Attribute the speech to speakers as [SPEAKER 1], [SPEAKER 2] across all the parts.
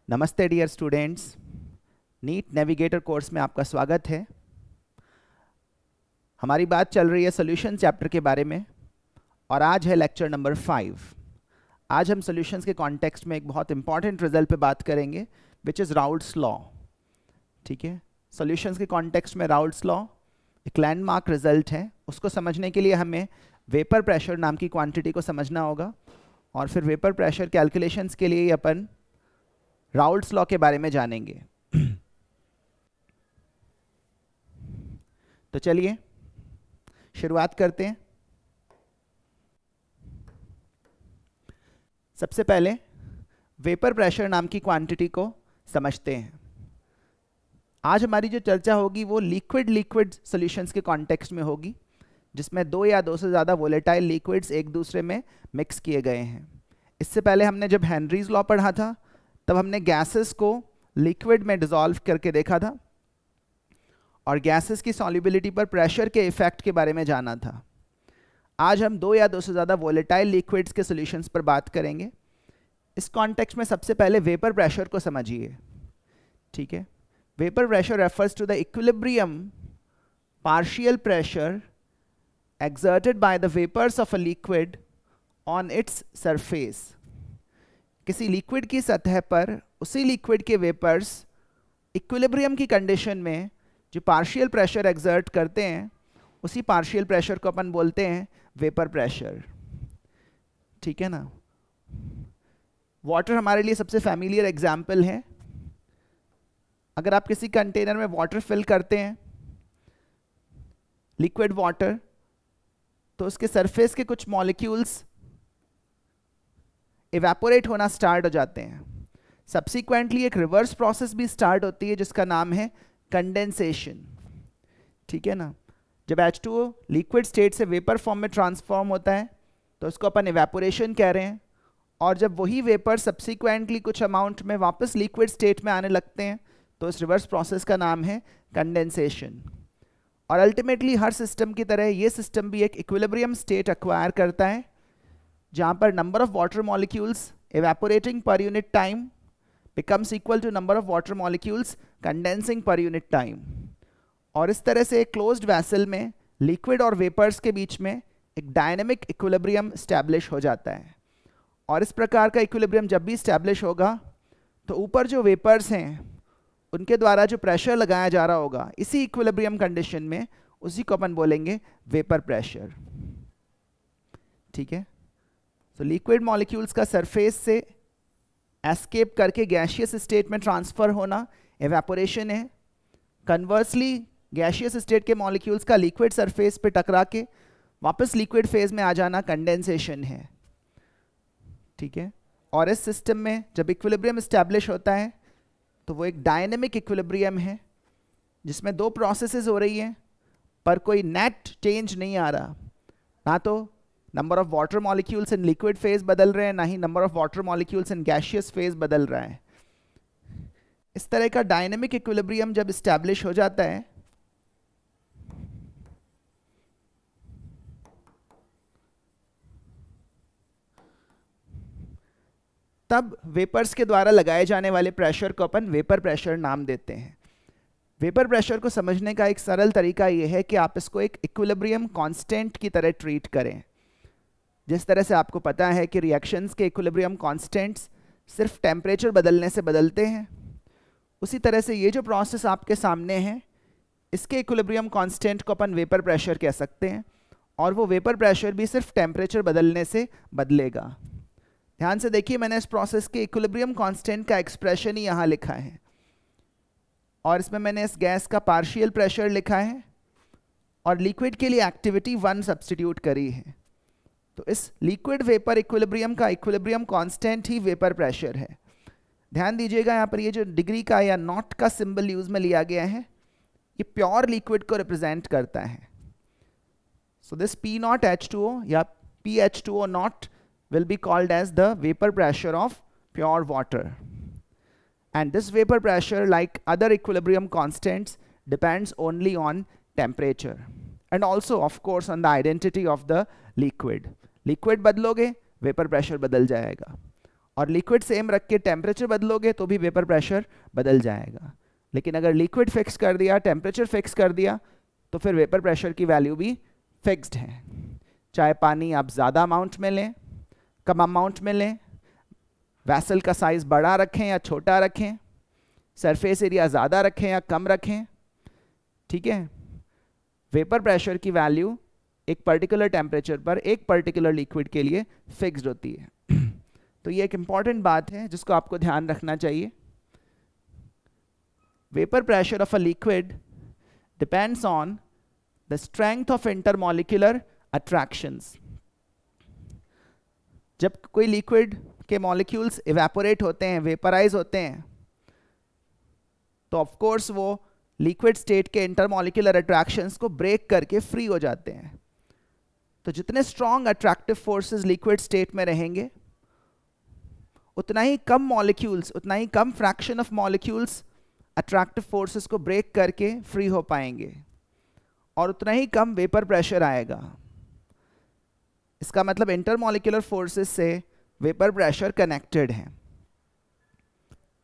[SPEAKER 1] नमस्ते dear students, NEET navigator course में आपका स्वागत है। हमारी बात चल रही है सॉल्यूशन चैप्टर के बारे में और आज है लेक्चर नंबर 5। आज हम सॉल्यूशंस के कॉन्टेक्स्ट में एक बहुत इंपॉर्टेंट रिजल्ट पे बात करेंगे विच इज़ राउल्ट्स लॉ। ठीक है, सॉल्यूशंस के कॉन्टेक्स्ट में राउल्ट्स लॉ एक लैंडमार्क रिजल्ट है। उसको समझने के लिए हमें वेपर प्रेशर नाम की क्वांटिटी को समझना होगा और फिर वेपर प्रेशर कैलकुलेशंस के लिए अपन राउल्ट्स लॉ के बारे में जानेंगे। तो चलिए शुरुआत करते हैं। सबसे पहले वेपर प्रेशर नाम की क्वांटिटी को समझते हैं। आज हमारी जो चर्चा होगी वो लिक्विड सॉल्यूशंस के कॉन्टेक्स्ट में होगी, जिसमें दो या दो से ज़्यादा वोलेटाइल लिक्विड्स एक दूसरे में मिक्स किए गए हैं। इससे पहले हमने जब हेनरीज लॉ पढ़ा था तब हमने गैसेस को लिक्विड में डिसॉल्व करके देखा था और गैसेस की सॉल्युबिलिटी पर प्रेशर के इफेक्ट के बारे में जाना था। आज हम दो या दो से ज़्यादा वोलेटाइल लिक्विड्स के सॉल्यूशंस पर बात करेंगे। इस कॉन्टेक्स्ट में सबसे पहले वेपर प्रेशर को समझिए। ठीक है, vapour pressure refers to the equilibrium partial pressure exerted by the vapors of a liquid on its surface। किसी लिक्विड की सतह पर उसी लिक्विड के वेपर्स इक्विलिब्रियम की कंडीशन में जो पार्शियल प्रेशर एक्सर्ट करते हैं, उसी पार्शियल प्रेशर को अपन बोलते हैं वेपर प्रेशर। ठीक है ना। वाटर हमारे लिए सबसे फैमिलियर एग्जाम्पल है। अगर आप किसी कंटेनर में वाटर फिल करते हैं, लिक्विड वाटर, तो उसके सरफेस के कुछ मॉलिक्यूल्स इवेपोरेट होना स्टार्ट हो जाते हैं। सब्सिक्वेंटली एक रिवर्स प्रोसेस भी स्टार्ट होती है जिसका नाम है कंडेंसेशन। ठीक है ना। जब H2O लिक्विड स्टेट से वेपर फॉर्म में ट्रांसफॉर्म होता है तो उसको अपन इवेपोरेशन कह रहे हैं, और जब वही वेपर सब्सिक्वेंटली कुछ अमाउंट में वापस लिक्विड स्टेट में आने लगते हैं तो इस रिवर्स प्रोसेस का नाम है कंडेंसेशन। और अल्टीमेटली हर सिस्टम की तरह ये सिस्टम भी एक इक्विलिब्रियम स्टेट एक्वायर करता है जहाँ पर number of water molecules evaporating per unit time becomes equal to number of water molecules condensing per unit time। और इस तरह से एक क्लोज्ड वैसल में लिक्विड और वेपर्स के बीच में एक डायनेमिक इक्विलिब्रियम स्टैब्लिश हो जाता है। और इस प्रकार का इक्विलिब्रियम जब भी स्टैब्लिश होगा तो ऊपर जो वेपर्स हैं उनके द्वारा जो प्रेशर लगाया जा रहा होगा इसी इक्विलिब्रियम कंडीशन में, उसी को अपन बोलेंगे वेपर प्रेशर। ठीक है। तो लिक्विड मॉलिक्यूल्स का सरफेस से एस्केप करके गैशियस स्टेट में ट्रांसफर होना एवेपोरेशन है। कन्वर्सली गैशियस स्टेट के मॉलिक्यूल्स का लिक्विड सरफेस पे टकरा के वापस लिक्विड फेज में आ जाना कंडेंसेशन है। ठीक है। और इस सिस्टम में जब इक्विलिब्रियम एस्टैब्लिश होता है तो वो एक डायनेमिक इक्विलिब्रियम है जिसमें दो प्रोसेसेस हो रही हैं पर कोई नेट चेंज नहीं आ रहा। ना तो number of water molecules in liquid phase बदल रहे हैं, ना ही number of water molecules in gaseous phase बदल रहा है। इस तरह का डायनेमिक इक्विलिब्रियम जब एस्टैब्लिश हो जाता है तब वेपर्स के द्वारा लगाए जाने वाले प्रेशर को अपन वेपर प्रेशर नाम देते हैं। वेपर प्रेशर को समझने का एक सरल तरीका यह है कि आप इसको एक इक्विलिब्रियम कांस्टेंट की तरह ट्रीट करें। जिस तरह से आपको पता है कि रिएक्शंस के इक्विलिब्रियम कांस्टेंट्स सिर्फ टेम्परेचर बदलने से बदलते हैं, उसी तरह से ये जो प्रोसेस आपके सामने है इसके इक्विलिब्रियम कांस्टेंट को अपन वेपर प्रेशर कह सकते हैं, और वो वेपर प्रेशर भी सिर्फ टेम्परेचर बदलने से बदलेगा। ध्यान से देखिए, मैंने इस प्रोसेस के इक्विलिब्रियम कांस्टेंट का एक्सप्रेशन ही यहाँ लिखा है और इसमें मैंने इस गैस का पार्शियल प्रेशर लिखा है और लिक्विड के लिए एक्टिविटी 1 सब्स्टिट्यूट करी है। तो इस लिक्विड वेपर इक्विलिब्रियम का इक्विलिब्रियम कांस्टेंट ही वेपर प्रेशर है। ध्यान दीजिएगा, यहाँ पर ये जो डिग्री का या नॉट का सिंबल यूज में लिया गया है ये प्योर लिक्विड को रिप्रेजेंट करता है। सो दिस P0 H2O या PH2O not will be called as the vapor pressure of pure water, and this vapor pressure, like other equilibrium constants, depends only on temperature and also of course on the identity of the liquid। liquid बदलोगे vapor pressure बदल जाएगा, और liquid same रख के temperature बदलोगे तो भी vapour pressure बदल जाएगा। लेकिन अगर लिक्विड फिक्स कर दिया, टेम्परेचर फिक्स कर दिया, तो फिर वेपर प्रेशर की वैल्यू भी फिक्स्ड है। चाहे पानी आप ज़्यादा अमाउंट में लें, कम अमाउंट में लें, वैसल का साइज बड़ा रखें या छोटा रखें, सरफेस एरिया ज़्यादा रखें या कम रखें, ठीक है, वेपर प्रेशर की वैल्यू एक पर्टिकुलर टेम्परेचर पर एक पर्टिकुलर लिक्विड के लिए फिक्स्ड होती है। तो ये एक इंपॉर्टेंट बात है जिसको आपको ध्यान रखना चाहिए। Vapour pressure of a liquid depends on the strength of intermolecular attractions. जब कोई लिक्विड के मॉलिक्यूल्स इवेपोरेट होते हैं, वेपराइज होते हैं, तो ऑफ कोर्स वो लिक्विड स्टेट के इंटरमॉलिक्यूलर अट्रैक्शंस को ब्रेक करके फ्री हो जाते हैं। तो जितने strong attractive forces liquid state में रहेंगे, उतना ही कम मॉलिक्यूल्स, उतना ही कम fraction of molecules attractive forces को ब्रेक करके फ्री हो पाएंगे और उतना ही कम वेपर प्रेशर आएगा। इसका मतलब इंटरमॉलिक्यूलर फोर्सेस से वेपर प्रेशर कनेक्टेड है,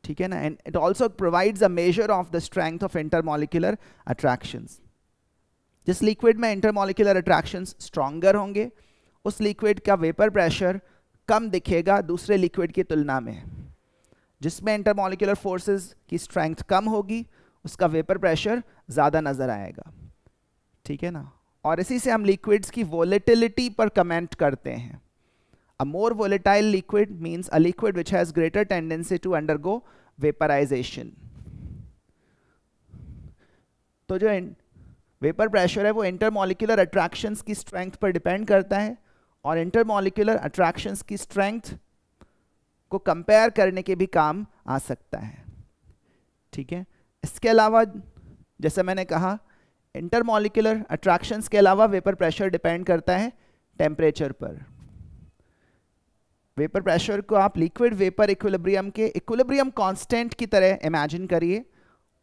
[SPEAKER 1] ठीक है ना। And it also provides a measure of the strength of intermolecular attractions. जिस लिक्विड में इंटरमॉलिक्यूलर अट्रैक्शंस स्ट्रॉन्गर होंगे, उस लिक्विड का वेपर प्रेशर कम दिखेगा दूसरे लिक्विड की तुलना में। जिसमें इंटरमॉलिक्यूलर फोर्सेस की स्ट्रेंथ कम होगी, उसका वेपर प्रेशर ज़्यादा नज़र आएगा, ठीक है ना। और इसी से हम लिक्विड्स की वोलेटिलिटी पर कमेंट करते हैं। A more volatile liquid means a liquid which has greater tendency to undergo vaporization. तो जो वेपर प्रेशर है वो इंटरमॉलिक्यूलर अट्रैक्शंस की स्ट्रेंथ पर डिपेंड करता है, और इंटरमॉलिक्यूलर अट्रैक्शंस की स्ट्रेंथ को कंपेयर करने के भी काम आ सकता है, ठीक है। इसके अलावा जैसे मैंने कहा, इंटरमॉलिक्यूलर अट्रैक्शंस के अलावा वेपर प्रेशर डिपेंड करता है टेम्परेचर पर। वेपर प्रेशर को आप लिक्विड वेपर इक्विलिब्रियम के इक्विलिब्रियम कांस्टेंट की तरह इमेजिन करिए,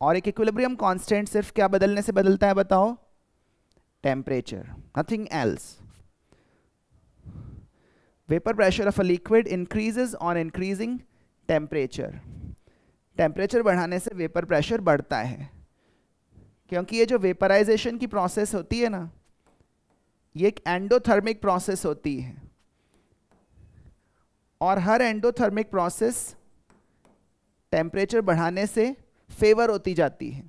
[SPEAKER 1] और एक इक्विलिब्रियम कांस्टेंट सिर्फ क्या बदलने से बदलता है बताओ? Temperature, nothing else. Vapour pressure of a liquid increases on increasing temperature. Temperature बढ़ाने से वेपर प्रेशर बढ़ता है, क्योंकि ये जो वेपराइजेशन की प्रोसेस होती है ना, ये एक एंडोथर्मिक प्रोसेस होती है, और हर एंडोथर्मिक प्रोसेस टेम्परेचर बढ़ाने से फेवर होती जाती है।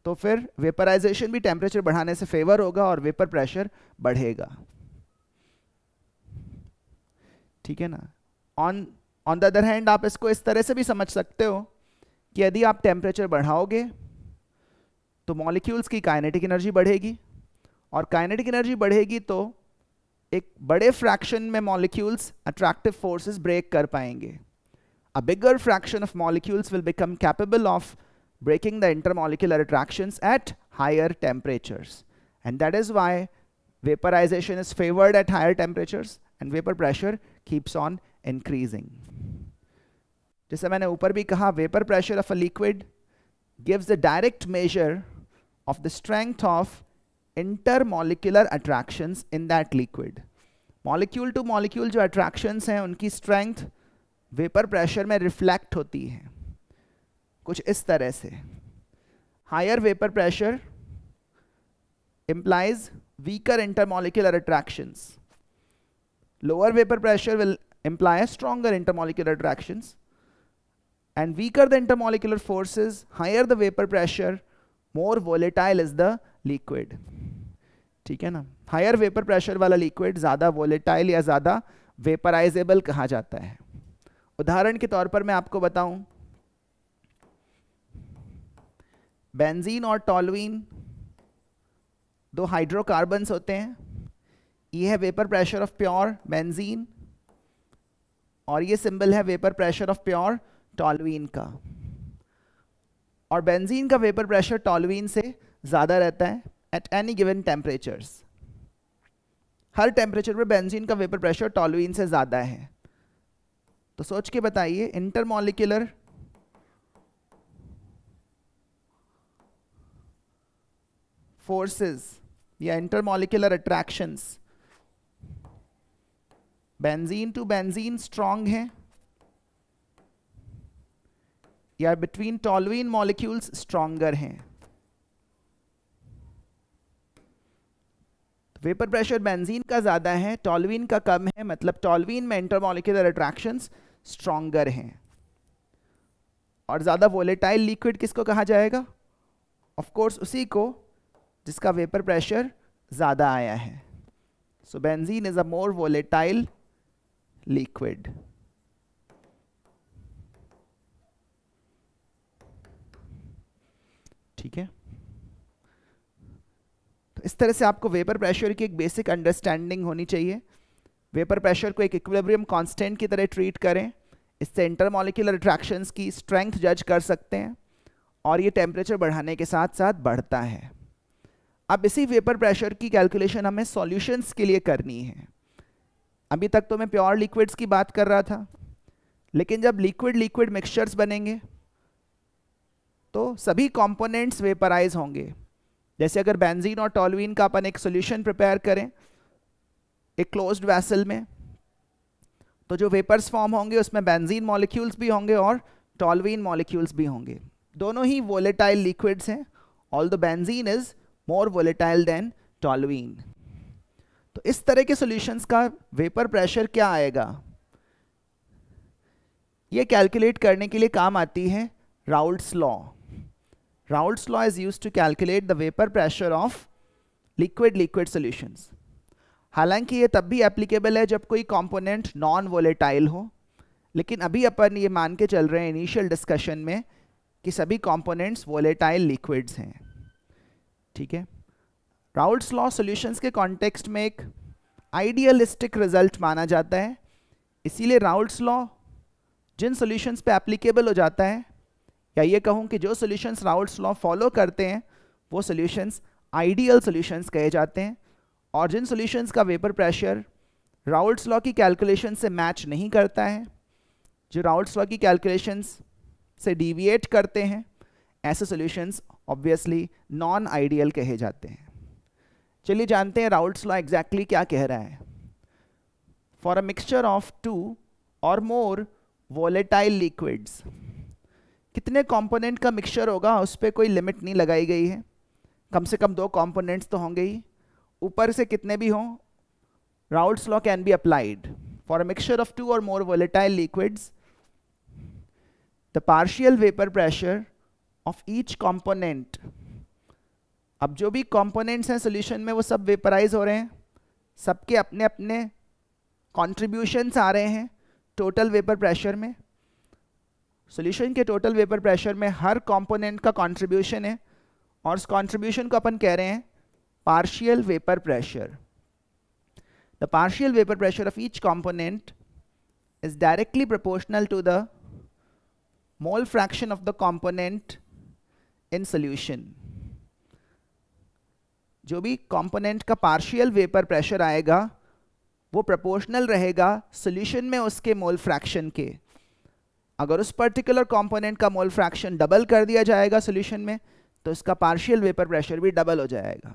[SPEAKER 1] तो फिर वेपराइजेशन भी टेम्परेचर बढ़ाने से फेवर होगा और वेपर प्रेशर बढ़ेगा, ठीक है ना। ऑन द अदर हैंड आप इसको इस तरह से भी समझ सकते हो कि यदि आप टेम्परेचर बढ़ाओगे तो मॉलिक्यूल्स की काइनेटिक एनर्जी बढ़ेगी, और काइनेटिक एनर्जी बढ़ेगी तो एक बड़े फ्रैक्शन में मॉलिक्यूल्स अट्रैक्टिव फोर्सेस ब्रेक कर पाएंगे। A bigger fraction of molecules will become capable of breaking the intermolecular attractions at higher temperatures, and that is why vaporization is favored at higher temperatures and vapor pressure keeps on increasing. जैसे मैंने ऊपर भी कहा, vapor pressure of a liquid gives a direct measure of the strength of intermolecular attractions in that liquid. Molecule to molecule जो attractions हैं उनकी strength vapour pressure में reflect होती है कुछ इस तरह से। Higher vapour pressure implies weaker intermolecular attractions. Lower vapor pressure will imply stronger intermolecular attractions, and weaker the intermolecular forces, higher the vapor pressure, more volatile is the liquid, ठीक है ना। हायर वेपर प्रेशर वाला liquid ज़्यादा volatile या ज़्यादा वेपराइजेबल कहा जाता है। उदाहरण के तौर पर मैं आपको बताऊं, बेंजीन और टॉलुइन दो हाइड्रोकार्बन्स होते हैं। ये है vapour pressure of pure benzene, और ये सिंबल है vapour pressure of pure toluene का। और बेंजीन का वेपर प्रेशर टॉलुइन से ज़्यादा रहता है एट एनी गिवन टेम्परेचर्स। हर टेम्परेचर पर बेंजीन का वेपर प्रेशर टॉलुइन से ज़्यादा है। तो सोच के बताइए, इंटरमॉलिक्यूलर फोर्सेस या intermolecular attractions benzene to benzene strong है या बिटवीन टॉलुइन मॉलिक्यूल्स स्ट्रॉन्गर हैं? वेपर प्रेशर बेंजीन का ज़्यादा है, टॉलुइन का कम है, मतलब टॉलुइन में इंटरमॉलिक्यूलर अट्रैक्शंस स्ट्रॉन्गर हैं। और ज़्यादा वोलेटाइल लिक्विड किसको कहा जाएगा? ऑफ कोर्स उसी को जिसका वेपर प्रेशर ज़्यादा आया है। सो benzene is a more volatile liquid. ठीक है, तो इस तरह से आपको वेपर प्रेशर की एक बेसिक अंडरस्टैंडिंग होनी चाहिए। वेपर प्रेशर को एक इक्विलिब्रियम कांस्टेंट की तरह ट्रीट करें, इससे इंटरमॉलिक्यूलर अट्रैक्शंस की स्ट्रेंथ जज कर सकते हैं, और ये टेम्परेचर बढ़ाने के साथ साथ बढ़ता है। अब इसी वेपर प्रेशर की कैलकुलेशन हमें सॉल्यूशंस के लिए करनी है। अभी तक तो मैं प्योर लिक्विड्स की बात कर रहा था, लेकिन जब लिक्विड लिक्विड मिक्सचर्स बनेंगे तो सभी कंपोनेंट्स वेपराइज होंगे। जैसे अगर बेंजीन और टॉलुइन का अपन एक सॉल्यूशन प्रिपेयर करें एक क्लोज्ड वेसल में, तो जो वेपर्स फॉर्म होंगे उसमें बेंजीन मॉलिक्यूल्स भी होंगे और टॉलुइन मॉलिक्यूल्स भी होंगे। दोनों ही वोलेटाइल लिक्विड्स हैं, although benzene is more volatile than toluene. तो इस तरह के सॉल्यूशंस का वेपर प्रेशर क्या आएगा, ये कैलकुलेट करने के लिए काम आती है Raoult's law. Raoult's law is used to calculate the vapor pressure of liquid solutions. हालांकि ये तब भी एप्लीकेबल है जब कोई कंपोनेंट नॉन वोलेटाइल हो, लेकिन अभी अपन ये मान के चल रहे हैं इनिशियल डिस्कशन में कि सभी कंपोनेंट्स वोलेटाइल लिक्विड्स हैं। ठीक है, राउल्ट्स लॉ सॉल्यूशंस के कॉन्टेक्स्ट में एक आइडियलिस्टिक रिजल्ट माना जाता है, इसीलिए राउल्ट्स लॉ जिन सॉल्यूशंस पे एप्लीकेबल हो जाता है, या ये कहूँ कि जो सॉल्यूशंस राउल्ट्स लॉ फॉलो करते हैं वो सॉल्यूशंस आइडियल सॉल्यूशंस कहे जाते हैं, और जिन सॉल्यूशंस का वेपर प्रेशर राउल्ट्स लॉ की कैलकुलेशन से मैच नहीं करता है, जो राउल्ट्स लॉ की कैलकुलेशंस से डिविएट करते हैं, ऐसे सॉल्यूशंस ऑब्वियसली नॉन आइडियल कहे जाते हैं। चलिए जानते हैं राउल्ट्स लॉ एग्जैक्टली क्या कह रहा है। फॉर अ मिक्सचर ऑफ 2 और मोर वोलेटाइल लिक्विड्स, कितने कंपोनेंट का मिक्सचर होगा उस पर कोई लिमिट नहीं लगाई गई है, कम से कम 2 कंपोनेंट्स तो होंगे ही, ऊपर से कितने भी हों Raoult's law can be applied. For a mixture of 2 और more volatile liquids the partial vapour pressure of each component, अब जो भी कंपोनेंट्स हैं सॉल्यूशन में वो सब वेपराइज हो रहे हैं, सबके अपने अपने कॉन्ट्रीब्यूशंस आ रहे हैं टोटल वेपर प्रेशर में। सॉल्यूशन के टोटल वेपर प्रेशर में हर कंपोनेंट का कंट्रीब्यूशन है, और उस कंट्रीब्यूशन को अपन कह रहे हैं partial vapour pressure. The partial vapour pressure of each component is directly proportional to the mole fraction of the component in solution. जो भी कंपोनेंट का पार्शियल वेपर प्रेशर आएगा वो प्रोपोर्शनल रहेगा सॉल्यूशन में उसके मोल फ्रैक्शन के। अगर उस पर्टिकुलर कंपोनेंट का मोल फ्रैक्शन डबल कर दिया जाएगा सॉल्यूशन में, तो उसका पार्शियल वेपर प्रेशर भी डबल हो जाएगा।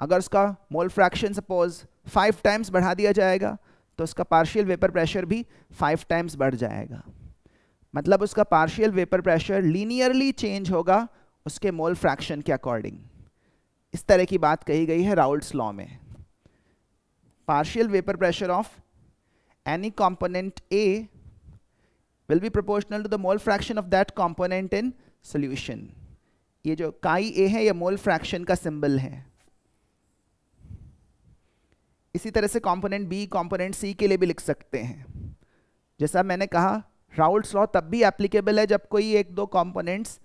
[SPEAKER 1] अगर उसका मोल फ्रैक्शन सपोज 5 टाइम्स बढ़ा दिया जाएगा, तो उसका पार्शियल वेपर प्रेशर भी 5 टाइम्स बढ़ जाएगा। मतलब उसका partial vapour pressure linearly change होगा उसके मोल फ्रैक्शन के अकॉर्डिंग। इस तरह की बात कही गई है राउल्ट्स लॉ में। Partial vapour pressure of any component A will be proportional to the mole fraction of that component in solution. ये जो काई A है ये मोल फ्रैक्शन का सिंबल है। इसी तरह से कंपोनेंट B कंपोनेंट C के लिए भी लिख सकते हैं। जैसा मैंने कहा राउल्ट्स लॉ तब भी एप्लीकेबल है जब कोई 1-2 कंपोनेंट्स,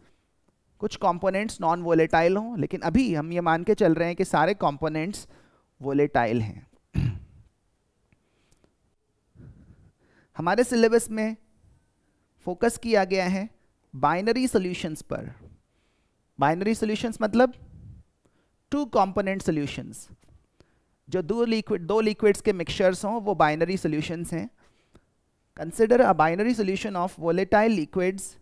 [SPEAKER 1] कुछ कंपोनेंट्स नॉन वोलेटाइल हों, लेकिन अभी हम ये मान के चल रहे हैं कि सारे कंपोनेंट्स वोलेटाइल हैं। हमारे सिलेबस में फोकस किया गया है बाइनरी सॉल्यूशंस पर। बाइनरी सॉल्यूशंस मतलब 2 कंपोनेंट सॉल्यूशंस, जो 2 लिक्विड्स के मिक्सचर्स हों वो बाइनरी सॉल्यूशंस हैं। Consider a binary solution of volatile liquids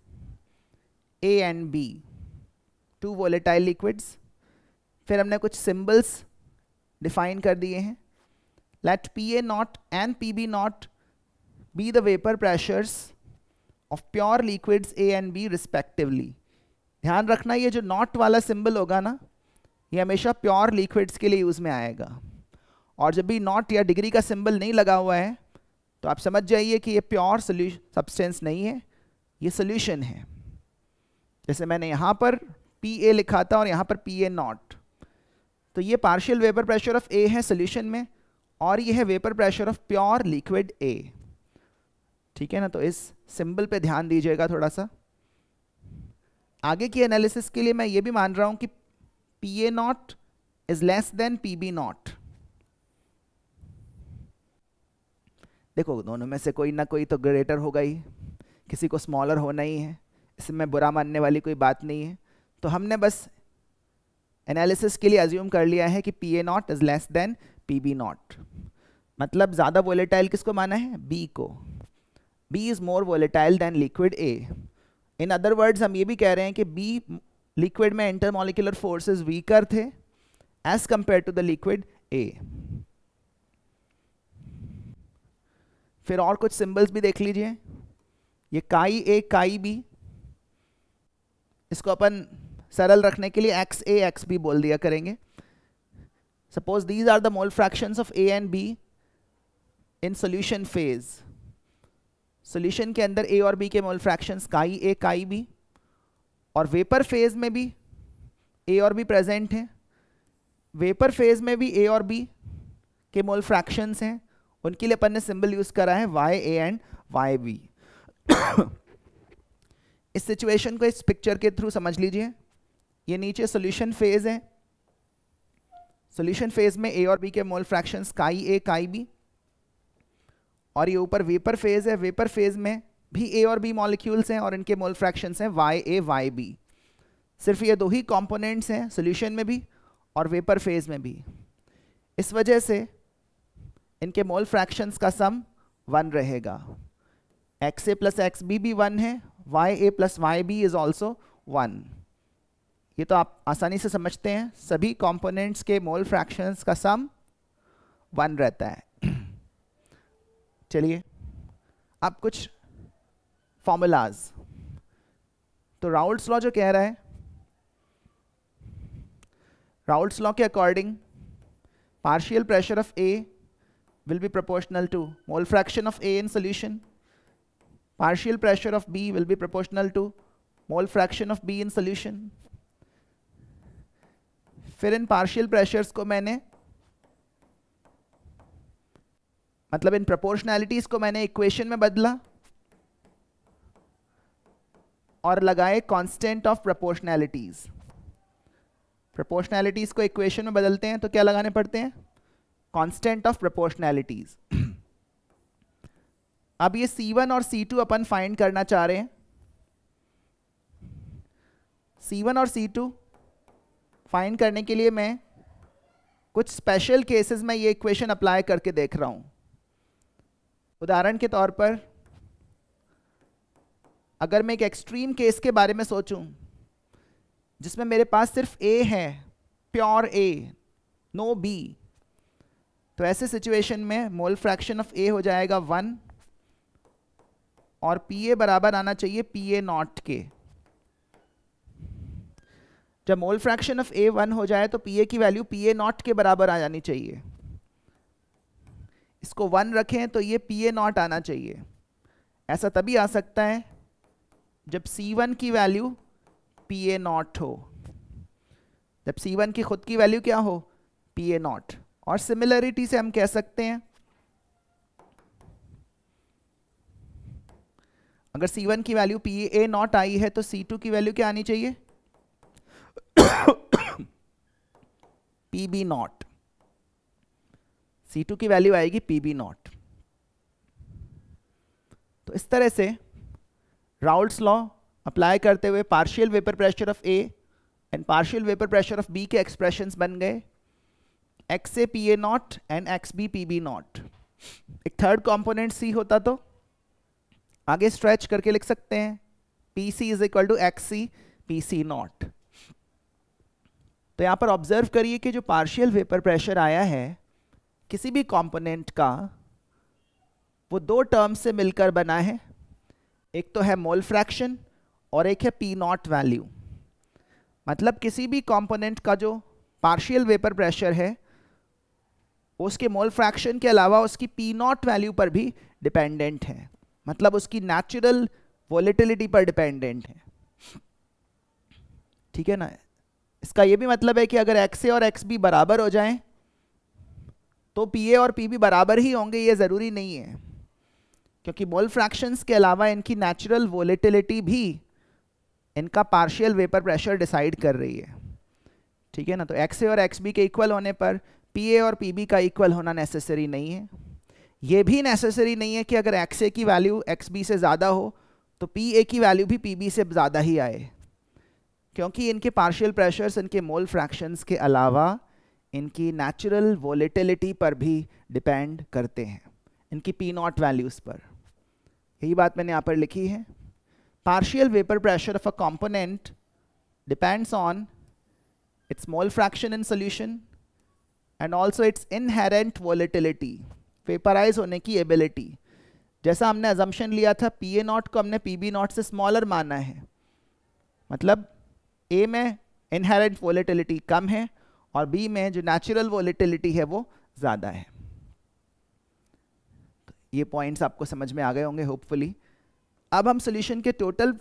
[SPEAKER 1] A and B, 2 volatile liquids. फिर हमने कुछ सिंबल्स डिफाइन कर दिए हैं। let PA naught and PB naught be the vapor pressures of pure liquids A and B respectively. ध्यान रखना ये जो नॉट वाला सिंबल होगा ना, ये हमेशा प्योर लिक्विड्स के लिए यूज़ में आएगा, और जब भी नॉट या डिग्री का सिंबल नहीं लगा हुआ है तो आप समझ जाइए कि ये प्योर सब्सटेंस नहीं है, ये सोल्यूशन है। जैसे मैंने यहाँ पर PA लिखा था और यहाँ पर PA नॉट, तो ये partial vapour pressure of A है सोल्यूशन में, और ये है vapour pressure of pure liquid A। ठीक है ना, तो इस सिंबल पे ध्यान दीजिएगा थोड़ा सा। आगे की एनालिसिस के लिए मैं ये भी मान रहा हूँ कि PA not is less than PB not. देखो दोनों में से कोई ना कोई तो ग्रेटर होगा ही, किसी को स्मॉलर होना ही है, इसमें बुरा मानने वाली कोई बात नहीं है। तो हमने बस एनालिसिस के लिए अज्यूम कर लिया है कि PA not is less than PB not. मतलब ज़्यादा वोलेटाइल किसको माना है? B को। B is more volatile than liquid A। In other words हम ये भी कह रहे हैं कि B लिक्विड में इंटरमॉलिक्यूलर फोर्सेस वीकर थे as compared to the liquid A। फिर और कुछ सिंबल्स भी देख लीजिए, ये काई A काई B, इसको अपन सरल रखने के लिए XA XB बोल दिया करेंगे। Suppose these are the mole fractions of A and B in solution phase. Solution के अंदर A और B के mole fractions chi A chi B, और वेपर फेज में भी A और B प्रेजेंट हैं। वेपर फेज में भी A और B के मोल फ्रैक्शंस हैं, उनके लिए अपन ने सिंबल यूज करा है YA एंड YB। इस सिचुएशन को इस पिक्चर के थ्रू समझ लीजिए। ये नीचे सोल्यूशन फेज है, सोल्यूशन फेज में A और B के mole fractions chi A chi B, और ये ऊपर वेपर फेज है, वेपर फेज में भी A और B मॉलिक्यूल्स हैं और इनके मोल फ्रैक्शंस हैं YA YB। सिर्फ ये दो ही कंपोनेंट्स हैं, सोल्यूशन में भी और वेपर फेज में भी। इस वजह से इनके मोल फ्रैक्शंस का सम 1 रहेगा। XA प्लस XB भी 1 है, YA plus YB is also 1। ये तो आप आसानी से समझते हैं, सभी कंपोनेंट्स के मोल फ्रैक्शंस का सम 1 रहता है। चलिए अब कुछ फॉर्मूलाज। तो राउल्ट्स लॉ जो कह रहा है, राउल्ट्स लॉ के according partial pressure of A will be proportional to mole fraction of A in solution, partial pressure of B will be proportional to mole fraction of B in solution। फिर इन partial pressures को मैंने, मतलब इन प्रोपोर्शनैलिटीज को मैंने equation में बदला और लगाए कांस्टेंट ऑफ प्रोपोर्शनैलिटीज। प्रोपोर्शनैलिटीज को इक्वेशन में बदलते हैं तो क्या लगाने पड़ते हैं? Constant of proportionalities. अब ये C1 और C2 अपन फाइंड करना चाह रहे हैं। C1 और C2 फाइंड करने के लिए मैं कुछ स्पेशल केसेस में ये इक्वेशन अप्लाई करके देख रहा हूं। उदाहरण के तौर पर अगर मैं एक एक्सट्रीम केस के बारे में सोचूं जिसमें मेरे पास सिर्फ A है, प्योर A, नो B, तो ऐसे सिचुएशन में मोल फ्रैक्शन ऑफ A हो जाएगा 1 और PA बराबर आना चाहिए PA नॉट के। जब मोल फ्रैक्शन ऑफ A 1 हो जाए तो PA की वैल्यू PA नॉट के बराबर आ जानी चाहिए। इसको 1 रखें तो ये PA नॉट आना चाहिए। ऐसा तभी आ सकता है जब C1 की वैल्यू PA नॉट हो, जब C1 की खुद की वैल्यू क्या हो? PA not. और सिमिलरिटी से हम कह सकते हैं अगर C1 की वैल्यू PA नॉट आई है तो C2 की वैल्यू क्या आनी चाहिए? PB not. C2 की वैल्यू आएगी PB नॉट। तो इस तरह से राउल्ट्स लॉ अप्लाई करते हुए partial vapour pressure of A and partial vapour pressure of B के एक्सप्रेशंस बन गए XA PA not and XB PB not. एक थर्ड कंपोनेंट C होता तो आगे स्ट्रेच करके लिख सकते हैं PC is equal to XC PC not. तो यहां पर ऑब्जर्व करिए कि जो पार्शियल वेपर प्रेशर आया है किसी भी कंपोनेंट का वो दो टर्म से मिलकर बना है, एक तो है मोल फ्रैक्शन और एक है पी नॉट वैल्यू। मतलब किसी भी कंपोनेंट का जो पार्शियल वेपर प्रेशर है उसके मोल फ्रैक्शन के अलावा उसकी पी नॉट वैल्यू पर भी डिपेंडेंट है, मतलब उसकी नेचुरल वोलेटिलिटी पर डिपेंडेंट है। ठीक है ना। इसका ये भी मतलब है कि अगर एक्स ए और एक्स बी बराबर हो जाएं तो पी ए और पी बी बराबर ही होंगे, ये ज़रूरी नहीं है, क्योंकि मोल फ्रैक्शंस के अलावा इनकी नेचुरल वोलेटिलिटी भी इनका पार्शियल वेपर प्रेशर डिसाइड कर रही है। ठीक है ना। तो एक्स ए और एक्स बी के इक्वल होने पर पी ए और पी बी का इक्वल होना नेसेसरी नहीं है। ये भी नेसेसरी नहीं है कि अगर एक्स ए की वैल्यू एक्स बी से ज़्यादा हो तो पी ए की वैल्यू भी पी बी से ज़्यादा ही आए, क्योंकि इनके पार्शियल प्रेशर्स इनके मोल फ्रैक्शंस के अलावा इनकी नेचुरल वोलेटिलिटी पर भी डिपेंड करते हैं, इनकी पी नॉट वैल्यूज़ पर। यही बात मैंने यहाँ पर लिखी है। Partial vapour pressure of a component depends on its mole fraction in solution and also its inherent volatility, vaporize होने की ability। जैसा हमने assumption लिया था PA नॉट को हमने PB नॉट से स्मॉलर माना है, मतलब A में inherent volatility कम है और B में जो natural volatility है वो ज़्यादा है। तो ये पॉइंट्स आपको समझ में आ गए होंगे होपफुली। अब हम सोल्यूशन के टोटल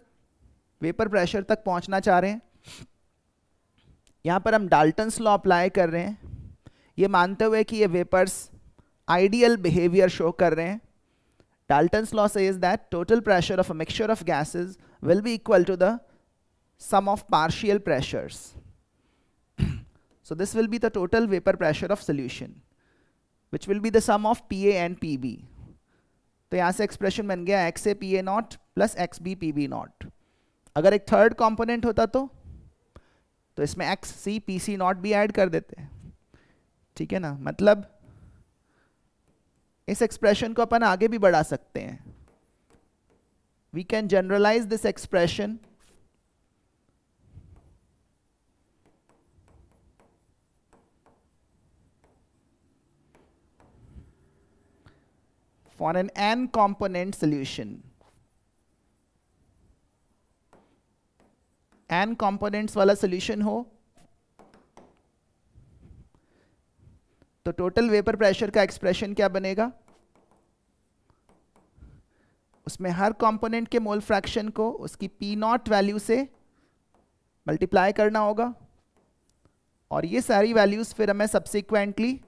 [SPEAKER 1] वेपर प्रेशर तक पहुंचना चाह रहे हैं। यहाँ पर हम डाल्टन्स लॉ अप्लाई कर रहे हैं, ये मानते हुए कि ये वेपर्स आइडियल बिहेवियर शो कर रहे हैं। Dalton's law says that total pressure of a mixture of gases will be equal to the sum of partial pressures. So this will be the total vapour pressure of solution which will be the sum of P A and P B. तो यहाँ से expression बन गया X A P A nought plus X B P B nought. अगर एक third component होता तो इसमें x C P C not भी ऐड कर देते हैं। ठीक है ना। मतलब इस एक्सप्रेशन को अपन आगे भी बढ़ा सकते हैं। We can generalise this expression for N n component solution। n components वाला सोल्यूशन हो तो टोटल वेपर प्रेशर का एक्सप्रेशन क्या बनेगा, उसमें हर कंपोनेंट के मोल फ्रैक्शन को उसकी पी नॉट वैल्यू से मल्टीप्लाई करना होगा और ये सारी वैल्यूज फिर हमें सब्सिक्वेंटली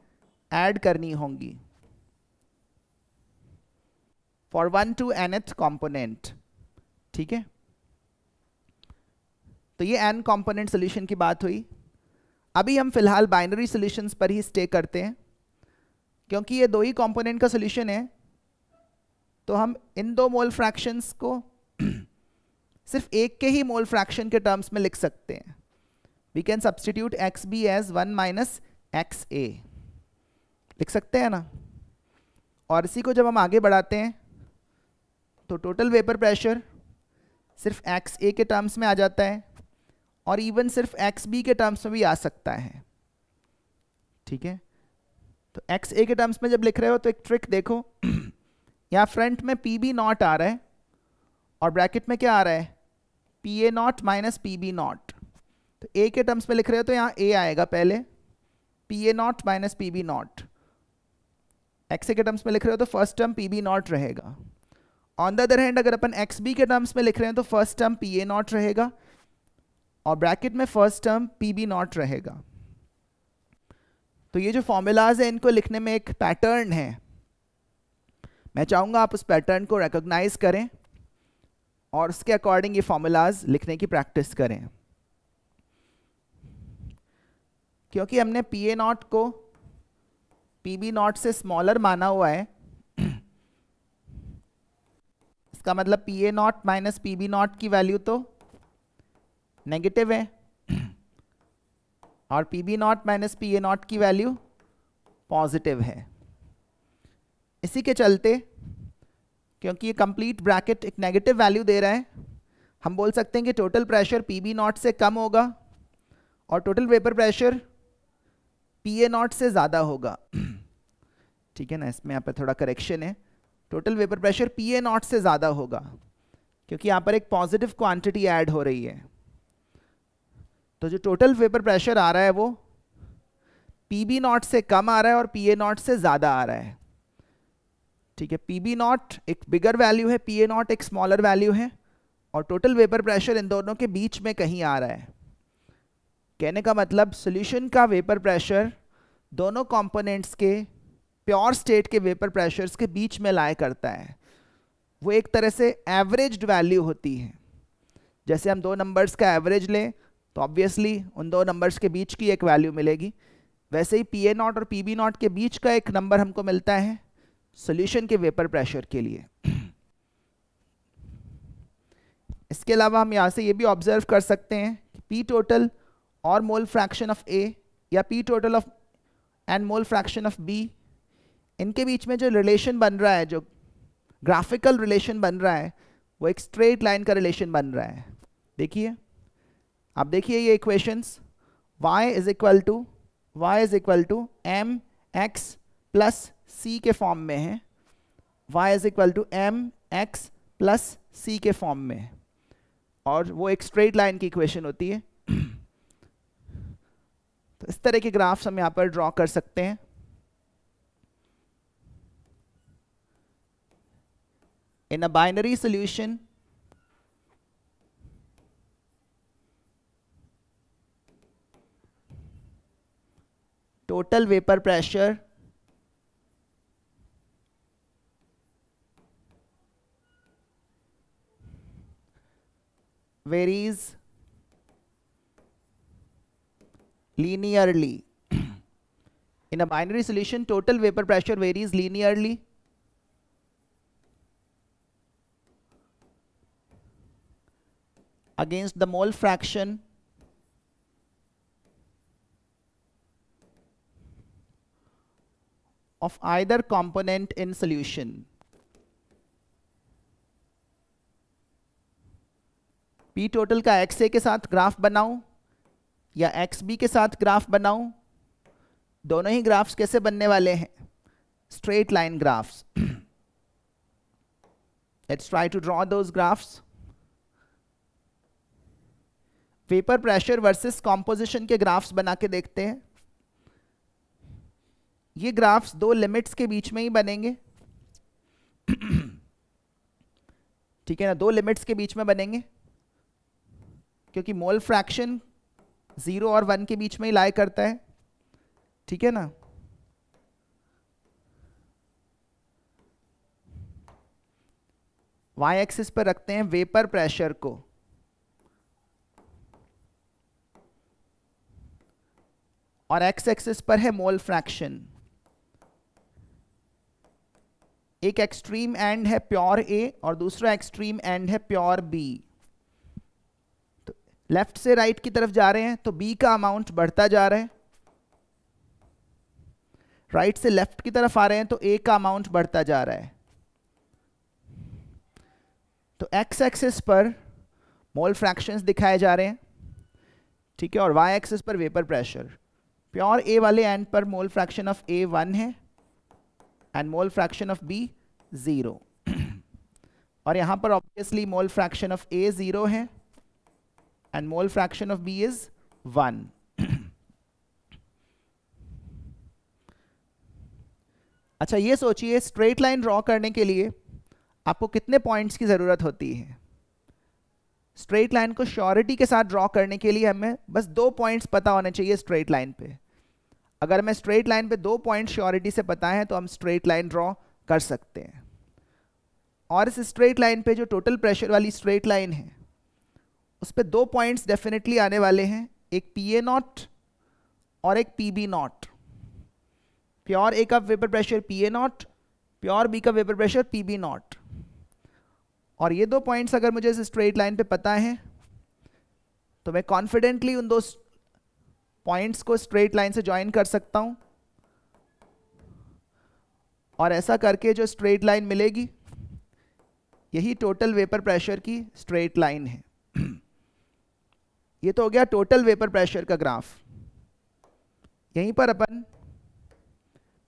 [SPEAKER 1] ऐड करनी होंगी फॉर 1 to nth कंपोनेंट। ठीक है। तो ये n कंपोनेंट सोल्यूशन की बात हुई। अभी हम फिलहाल बाइनरी सॉल्यूशंस पर ही स्टे करते हैं, क्योंकि ये दो ही कंपोनेंट का सोल्यूशन है तो हम इन दो मोल फ्रैक्शंस को सिर्फ एक के ही मोल फ्रैक्शन के टर्म्स में लिख सकते हैं। We can substitute X B as 1 minus X A लिख सकते हैं ना। और इसी को जब हम आगे बढ़ाते हैं तो टोटल वेपर प्रेशर सिर्फ एक्स ए के टर्म्स में आ जाता है और इवन सिर्फ एक्स बी के टर्म्स में भी आ सकता है। ठीक है। तो एक्स ए के टर्म्स में जब लिख रहे हो तो एक ट्रिक देखो, यहाँ फ्रंट में पी बी नॉट आ रहा है और ब्रैकेट में क्या आ रहा है, P A not minus P B nought. तो ए के टर्म्स में लिख रहे हो तो यहाँ ए आएगा पहले, P A not minus P B not. X A के टर्म्स में लिख रहे हो तो first term P B not रहेगा। ऑन द अदर हैंड अगर अपन एक्स बी के टर्म्स में लिख रहे हैं तो first term P A not रहेगा और ब्रैकेट में first term P B not रहेगा। तो ये जो फॉर्मूलाज है इनको लिखने में एक पैटर्न है, मैं चाहूँगा आप उस पैटर्न को रिकॉग्नाइज करें और उसके अकॉर्डिंग ये फॉर्मूलाज लिखने की प्रैक्टिस करें। क्योंकि हमने पी ए नॉट को पी बी नॉट से स्मॉलर माना हुआ है, इसका मतलब P A not minus P B nought की वैल्यू तो नेगेटिव है और P B nought minus P A nought की वैल्यू पॉजिटिव है। इसी के चलते क्योंकि ये कंप्लीट ब्रैकेट एक नेगेटिव वैल्यू दे रहा है, हम बोल सकते हैं कि total pressure P B nought से कम होगा और total vapour pressure P A not से ज़्यादा होगा। ठीक है ना, इसमें यहाँ पर थोड़ा करेक्शन है, total vapour pressure P A not से ज़्यादा होगा क्योंकि यहाँ पर एक पॉजिटिव क्वांटिटी ऐड हो रही है। तो जो टोटल वेपर प्रेशर आ रहा है वो पी बी नॉट से कम आ रहा है और पी ए नॉट से ज़्यादा आ रहा है। ठीक है, पी बी नॉट एक बिगर वैल्यू है, पी ए नॉट एक स्मॉलर वैल्यू है, और टोटल वेपर प्रेशर इन दोनों के बीच में कहीं आ रहा है। कहने का मतलब सॉल्यूशन का वेपर प्रेशर दोनों कंपोनेंट्स के प्योर स्टेट के वेपर प्रेशर्स के बीच में लाया करता है। वो एक तरह से एवरेज्ड वैल्यू होती है। जैसे हम दो नंबर्स का एवरेज लें तो ऑब्वियसली उन दो नंबर्स के बीच की एक वैल्यू मिलेगी, वैसे ही पी ए नॉट और पी बी नॉट के बीच का एक नंबर हमको मिलता है सॉल्यूशन के वेपर प्रेशर के लिए। इसके अलावा हम यहाँ से ये भी ऑब्जर्व कर सकते हैं कि पी टोटल और मोल फ्रैक्शन ऑफ ए या P total of and mole fraction of B, इनके बीच में जो रिलेशन बन रहा है, जो ग्राफिकल रिलेशन बन रहा है, वो एक स्ट्रेट लाइन का रिलेशन बन रहा है। देखिए, आप देखिए ये equations y is equal to M X plus C के फॉर्म में है, y is equal to M X plus C के फॉर्म में है, और वो एक स्ट्रेट लाइन की इक्वेशन होती है। तो इस तरह के ग्राफ्स हम यहाँ पर ड्रॉ कर सकते हैं। In a binary solution, total vapor pressure varies linearly. In a binary solution, total vapor pressure varies linearly against the mole fraction of either component in solution. P total का XA के साथ graph बनाऊं या XB के साथ graph बनाऊं, दोनों ही graphs कैसे बनने वाले हैं? Straight line graphs. Let's try to draw those graphs. Vapour pressure versus composition के ग्राफ्स बना के देखते हैं। ये ग्राफ्स दो लिमिट्स के बीच में ही बनेंगे। ठीक है ना, दो लिमिट्स के बीच में बनेंगे क्योंकि मोल फ्रैक्शन 0 और 1 के बीच में ही लाई करता है। ठीक है ना, y एक्सिस पर रखते हैं वेपर प्रेशर को, और x एक्सिस पर है मोल फ्रैक्शन। एक एक्सट्रीम एंड है प्योर A और दूसरा एक्सट्रीम एंड है प्योर B। तो लेफ्ट से राइट की तरफ जा रहे हैं तो B का अमाउंट बढ़ता जा रहा है, राइट से लेफ्ट की तरफ आ रहे हैं तो A का अमाउंट बढ़ता जा रहा है। तो x एक्सिस पर मोल फ्रैक्शंस दिखाए जा रहे हैं, ठीक है, और y एक्सिस पर वेपर प्रेशर। प्योर A वाले एंड पर मोल फ्रैक्शन ऑफ A 1 है and mole fraction of B 0। और यहां पर obviously mole fraction of A 0 है and mole fraction of B is 1। अच्छा, ये सोचिए स्ट्रेट लाइन ड्रॉ करने के लिए आपको कितने पॉइंट्स की जरूरत होती है? स्ट्रेट लाइन को श्योरिटी के साथ ड्रॉ करने के लिए हमें बस 2 पॉइंट्स पता होने चाहिए स्ट्रेट लाइन पे। अगर हमें स्ट्रेट लाइन पे 2 पॉइंट श्योरिटी से पता है तो हम स्ट्रेट लाइन ड्रॉ कर सकते हैं। और इस स्ट्रेट लाइन पे जो टोटल प्रेशर वाली स्ट्रेट लाइन है उस पे 2 पॉइंट्स डेफिनेटली आने वाले हैं, एक PA नॉट और एक PB नॉट। प्योर A का vapour pressure PA not, pure B का वेपर प्रेशर PB नॉट। और ये 2 पॉइंट्स अगर मुझे इस स्ट्रेट लाइन पे पता है तो मैं कॉन्फिडेंटली उन 2 पॉइंट्स को स्ट्रेट लाइन से ज्वाइन कर सकता हूं, और ऐसा करके जो स्ट्रेट लाइन मिलेगी यही टोटल वेपर प्रेशर की स्ट्रेट लाइन है। ये तो हो गया टोटल वेपर प्रेशर का ग्राफ। यहीं पर अपन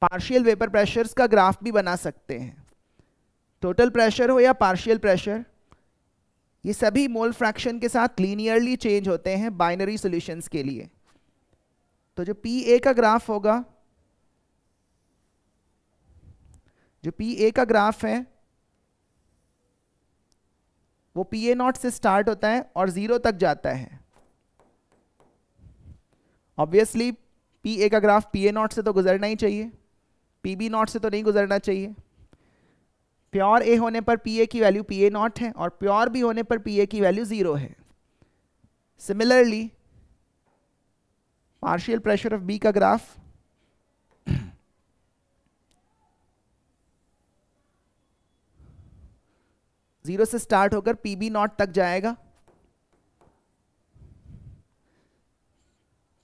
[SPEAKER 1] पार्शियल वेपर प्रेशर्स का ग्राफ भी बना सकते हैं। टोटल प्रेशर हो या पार्शियल प्रेशर, ये सभी मोल फ्रैक्शन के साथ लीनियरली चेंज होते हैं बाइनरी सॉल्यूशंस के लिए। तो जो PA का ग्राफ होगा, जो PA का ग्राफ है वो PA नॉट से स्टार्ट होता है और 0 तक जाता है। ऑब्वियसली PA का ग्राफ PA नॉट से तो गुजरना ही चाहिए, PB नॉट से तो नहीं गुजरना चाहिए। प्योर A होने पर PA की वैल्यू PA नॉट है और प्योर B होने पर PA की वैल्यू 0 है। Similarly partial pressure of B का ग्राफ जीरो से स्टार्ट होकर PB नॉट तक जाएगा।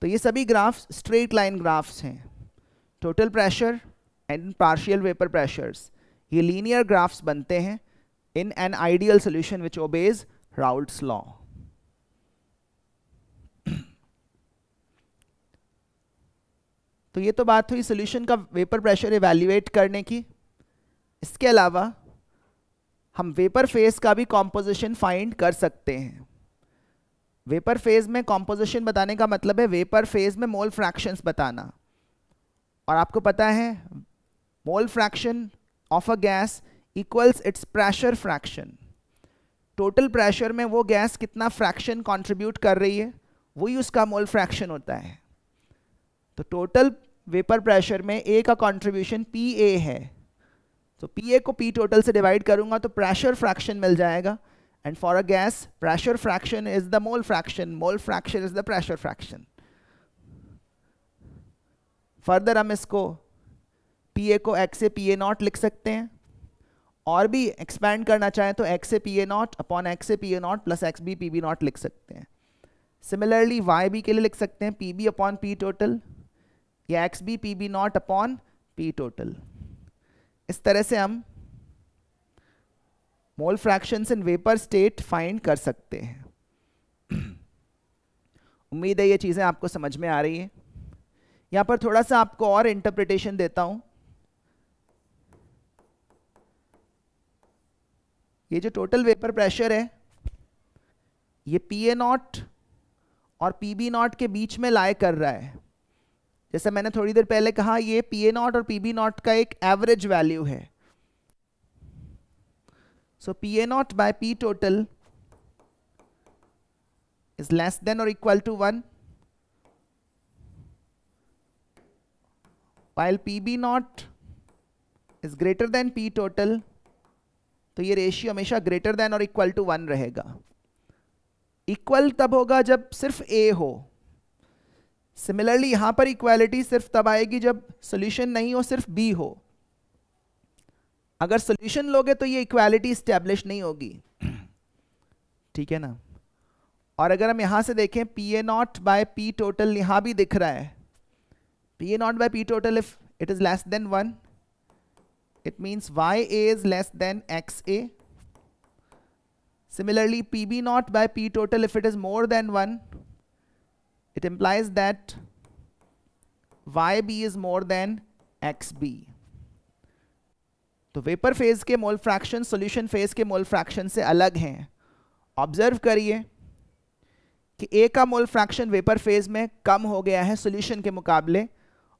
[SPEAKER 1] तो ये सभी ग्राफ्स स्ट्रेट लाइन ग्राफ्स हैं। Total pressure and partial vapour pressures, ये लीनियर ग्राफ्स बनते हैं in an ideal solution which obeys Raoult's law. तो ये तो बात हुई सॉल्यूशन का वेपर प्रेशर इवैल्यूएट करने की। इसके अलावा हम वेपर फेज का भी कॉम्पोजिशन फाइंड कर सकते हैं। वेपर फेज में कॉम्पोजिशन बताने का मतलब है वेपर फेज में मोल फ्रैक्शंस बताना। और आपको पता है mole fraction of a gas equals it's pressure fraction. Total pressure में वो गैस कितना फ्रैक्शन कंट्रीब्यूट कर रही है वही उसका मोल फ्रैक्शन होता है। तो टोटल वेपर प्रेशर में A का कंट्रीब्यूशन PA है, तो PA को P टोटल से डिवाइड करूंगा तो प्रेशर फ्रैक्शन मिल जाएगा। And for a gas pressure fraction is the mole fraction is the pressure fraction. Further हम इसको PA को X से PA नॉट लिख सकते हैं, और भी एक्सपैंड करना चाहें तो X से PA नॉट अपॉन X से PA not plus XB PB not लिख सकते हैं। सिमिलरली YB के लिए लिख सकते हैं PB अपॉन P टोटल या XB PB not upon P total. इस तरह से हम mole fractions in vapour state find कर सकते हैं। उम्मीद है ये चीज़ें आपको समझ में आ रही हैं। यहाँ पर थोड़ा सा आपको और इंटरप्रिटेशन देता हूँ। ये जो टोटल वेपर प्रेशर है ये PA नॉट और PB नॉट के बीच में लाई कर रहा है। जैसे मैंने थोड़ी देर पहले कहा ये PA नॉट और PB नॉट का एक एवरेज वैल्यू है। So PA naught by P total is less than or equal to 1, while PB naught is greater than P total, तो ये रेशियो हमेशा ग्रेटर देन और इक्वल टू 1 रहेगा। Equal तब होगा जब सिर्फ A हो। सिमिलरली यहां पर इक्वालिटी सिर्फ तब आएगी जब सॉल्यूशन नहीं हो, सिर्फ B हो। अगर सॉल्यूशन लोगे तो ये इक्वालिटी स्टैब्लिश नहीं होगी, ठीक है ना। और अगर हम यहां से देखें PA nought by P total यहां भी दिख रहा है। PA nought by P total if it is less than 1 it means YA is less than XA. Similarly PB naught by P total if it is more than 1 it implies that YB is more than XB. तो vapour phase के mole fraction solution phase के mole fraction से अलग हैं। Observe करिए कि A का mole fraction vapour phase में कम हो गया है सॉल्यूशन के मुकाबले।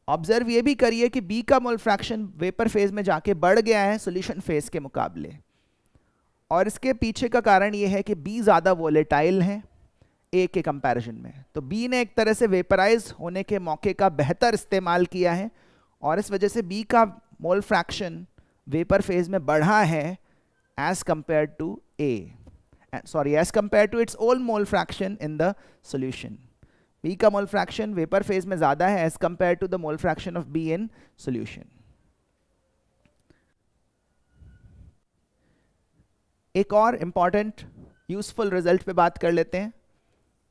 [SPEAKER 1] ऑब्जर्व ये भी करिए कि B का मोल फ्रैक्शन वेपर फेज में जाके बढ़ गया है सॉल्यूशन फेज के मुकाबले। और इसके पीछे का कारण ये है कि B ज़्यादा वोलेटाइल है A के कंपैरिजन में। तो B ने एक तरह से वेपराइज होने के मौके का बेहतर इस्तेमाल किया है और इस वजह से B का मोल फ्रैक्शन वेपर फेज में बढ़ा है as compared to as compared to its own mole fraction in the solution. B का मोल फ्रैक्शन वेपर फेज में ज्यादा है as compared to the mole fraction of B in solution. एक और important useful result पे बात कर लेते हैं।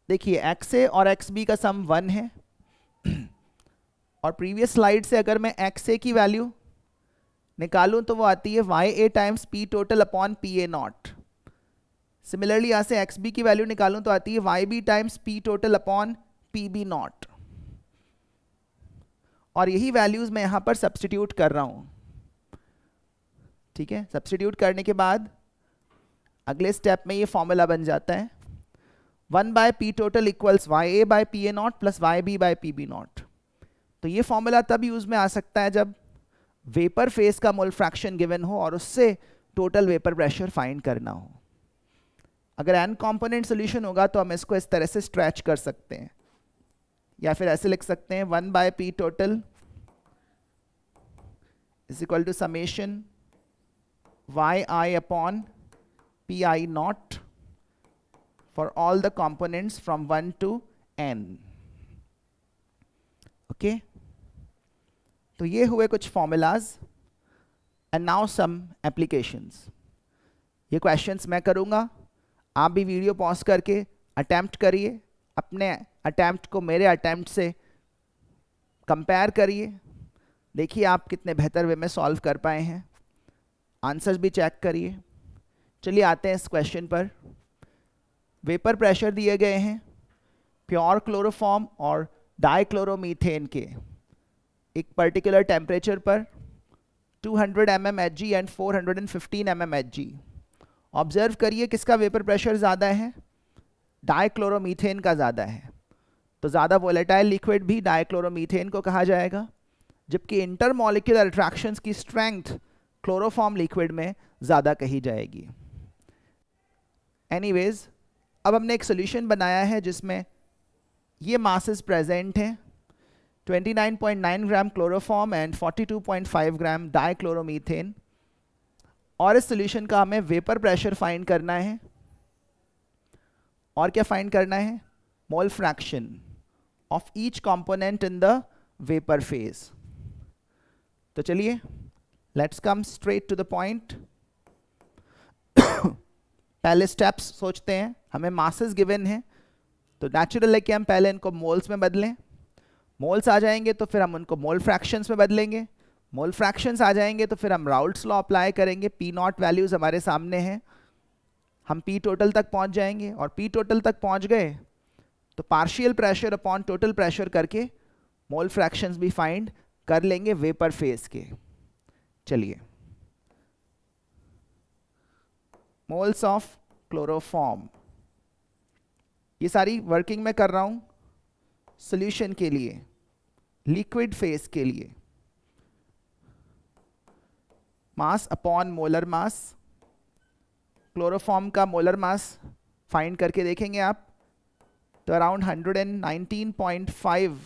[SPEAKER 1] देखिए XA और XB का सम 1 है और प्रीवियस स्लाइड से अगर मैं XA की वैल्यू निकालूं तो वो आती है YA times P total upon PA not. Similarly यहाँ से XB की वैल्यू निकालूं तो आती है YB times P total upon PB not. और यही वैल्यूज मैं यहाँ पर सब्स्टिट्यूट कर रहा हूँ। ठीक है, सब्स्टिट्यूट करने के बाद अगले स्टेप में ये फॉर्मूला बन जाता है 1 by P total equals Y A by P A nought plus Y B by P B nought. तो ये फॉर्मूला तब यूज में आ सकता है जब वेपर फेज का मोल फ्रैक्शन गिवन हो और उससे टोटल वेपर प्रेशर फाइंड करना हो। अगर एन कंपोनेंट सोल्यूशन होगा तो हम इसको इस तरह से स्ट्रेच कर सकते हैं, या फिर ऐसे लिख सकते हैं 1 by P total is equal to summation Y I upon P I nought for all the components from 1 to n। okay, तो ये हुए कुछ formulas and now some applications। ये questions मैं करूँगा, आप भी वीडियो पॉज करके अटैम्प्ट करिए, अपने अटैम्प्ट को मेरे अटैम्प्ट से कंपेयर करिए, देखिए आप कितने बेहतर वे में सॉल्व कर पाए हैं, आंसर्स भी चेक करिए। चलिए आते हैं इस क्वेश्चन पर। वेपर प्रेशर दिए गए हैं प्योर क्लोरोफॉर्म और डाइक्लोरोमीथेन के एक पर्टिकुलर टेम्परेचर पर 200 mmHg एंड 415 mmHg। ऑब्जर्व करिए किसका वेपर प्रेशर ज़्यादा है, डाइक्लोरोमीथेन का ज़्यादा है, तो ज़्यादा वोलेटाइल लिक्विड भी डाइक्लोरोमीथेन को कहा जाएगा, जबकि इंटरमॉलिक्यूलर अट्रैक्शंस की स्ट्रेंथ क्लोरोफॉर्म लिक्विड में ज़्यादा कही जाएगी। एनीवेज, अब हमने एक सोल्यूशन बनाया है जिसमें ये मासेस प्रेजेंट हैं 29.9 ग्राम क्लोरोफॉर्म एंड 42.5 ग्राम डाइक्लोरोमीथेन, और इस सोल्यूशन का हमें वेपर प्रेशर फाइंड करना है और क्या फाइंड करना है, mole fraction of each component in the vapour phase. तो चलिए let's come straight to the point. पहले स्टेप्स सोचते हैं, हमें मासेस गिवन हैं तो नेचुरल है कि हम पहले इनको मोल्स में बदलें, मोल्स आ जाएंगे तो फिर हम उनको मोल फ्रैक्शंस में बदलेंगे, मोल फ्रैक्शंस आ जाएंगे तो फिर हम राउल्ट्स लॉ अप्लाई करेंगे, पी नॉट वैल्यूज हमारे सामने हैं, हम पी टोटल तक पहुंच जाएंगे, और पी टोटल तक पहुंच गए तो partial pressure upon total pressure करके मोल फ्रैक्शंस भी फाइंड कर लेंगे वेपर फेज के। चलिए, मोल्स ऑफ क्लोरोफॉर्म, ये सारी वर्किंग में कर रहा हूं सॉल्यूशन के लिए, लिक्विड फेज के लिए। Mass upon molar mass, chloroform का मोलर मास फाइंड करके देखेंगे आप तो अराउंड 119.5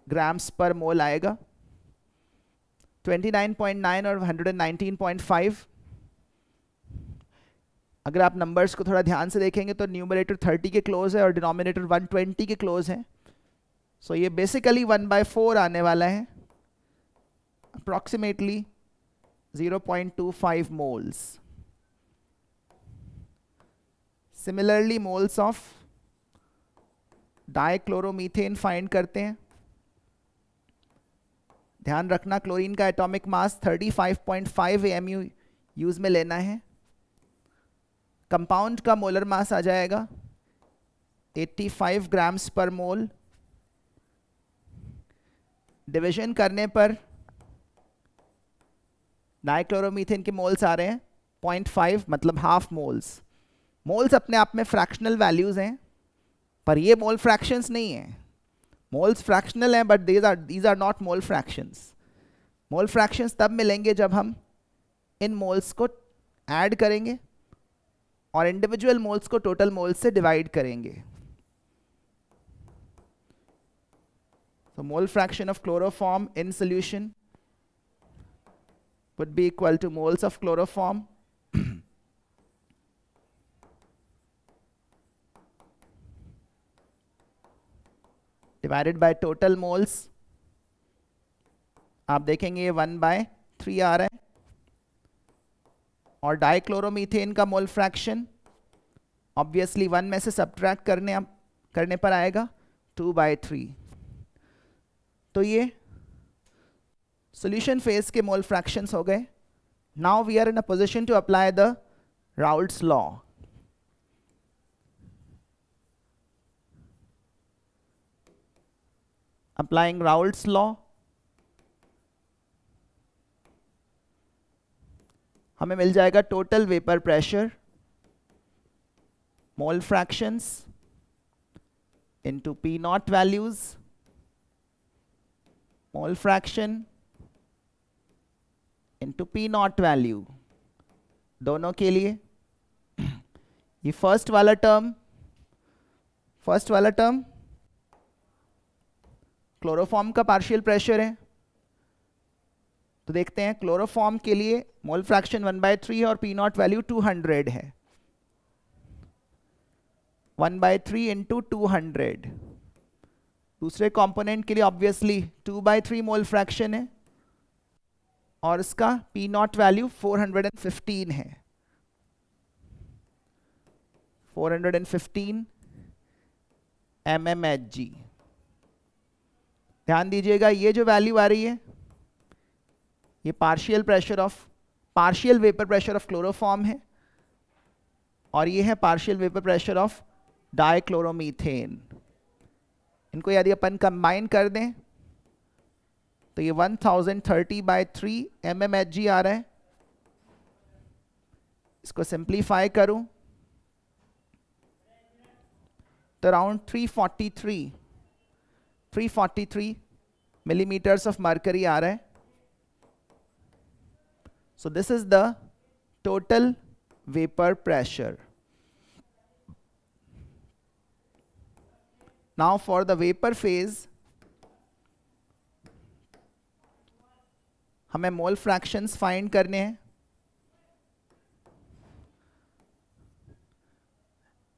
[SPEAKER 1] ग्राम्स पर मोल आएगा। 29.9 और 119.5, अगर आप नंबर्स को थोड़ा ध्यान से देखेंगे तो न्यूमरेटर 30 के क्लोज है और डिनोमिनेटर 120 के क्लोज है, सो ये बेसिकली 1/4 आने वाला है, approximately 0.25 moles. Similarly moles of dichloromethane find करते हैं। ध्यान रखना क्लोरीन का एटॉमिक मास 35.5 AMU यूज में लेना है। कंपाउंड का मोलर मास आ जाएगा 85 ग्राम्स पर मोल। डिवीजन करने पर डाइक्लोरोमीथेन के मोल्स आ रहे हैं 0.5, मतलब हाफ मोल्स। मोल्स अपने आप में फ्रैक्शनल वैल्यूज हैं, पर ये मोल फ्रैक्शंस नहीं है। मोल्स फ्रैक्शनल हैं but these are not mole fractions. Mole fractions तब मिलेंगे जब हम इन मोल्स को ऐड करेंगे और इंडिविजुअल मोल्स को टोटल मोल्स से डिवाइड करेंगे। So mole fraction of chloroform in solution would be equal to moles of chloroform divided by total moles। आप देखेंगे ये 1/3 आ रहा है, और डाइक्लोरोमीथेन का मोल फ्रैक्शन ऑब्वियसली 1 में से सब्ट्रैक्ट करने पर आएगा 2/3। तो ये सॉल्यूशन फेज के मोल फ्रैक्शंस हो गए। Now we are in a position to apply the Raoult's law. Applying Raoult's law, हमें मिल जाएगा total vapour pressure mole fractions into P nought values, mole fraction into P nought value, दोनों के लिए। ये first वाला टर्म क्लोरोफॉर्म का partial pressure है। तो देखते हैं क्लोरोफॉर्म के लिए मोल फ्रैक्शन 1/3 है और पी नॉट वैल्यू 200 है। 1/3 इंटू 200। दूसरे कंपोनेंट के लिए ऑब्वियसली 2/3 मोल फ्रैक्शन है और इसका पी नॉट वैल्यू 415 है। 415 mmHg। ध्यान दीजिएगा ये जो वैल्यू आ रही है ये partial vapour pressure of chloroform है और ये है partial vapour pressure of dichloromethane. इनको यदि अपन कंबाइन कर दें तो ये 1030/3 mmHg आ रहा है। इसको सिंप्लीफाई करूं तो अराउंड 343 millimeters of mercury आ रहा है। So this is the total vapor pressure. Now for the vapor phase, हमें मोल फ्रैक्शंस फाइंड करने हैं,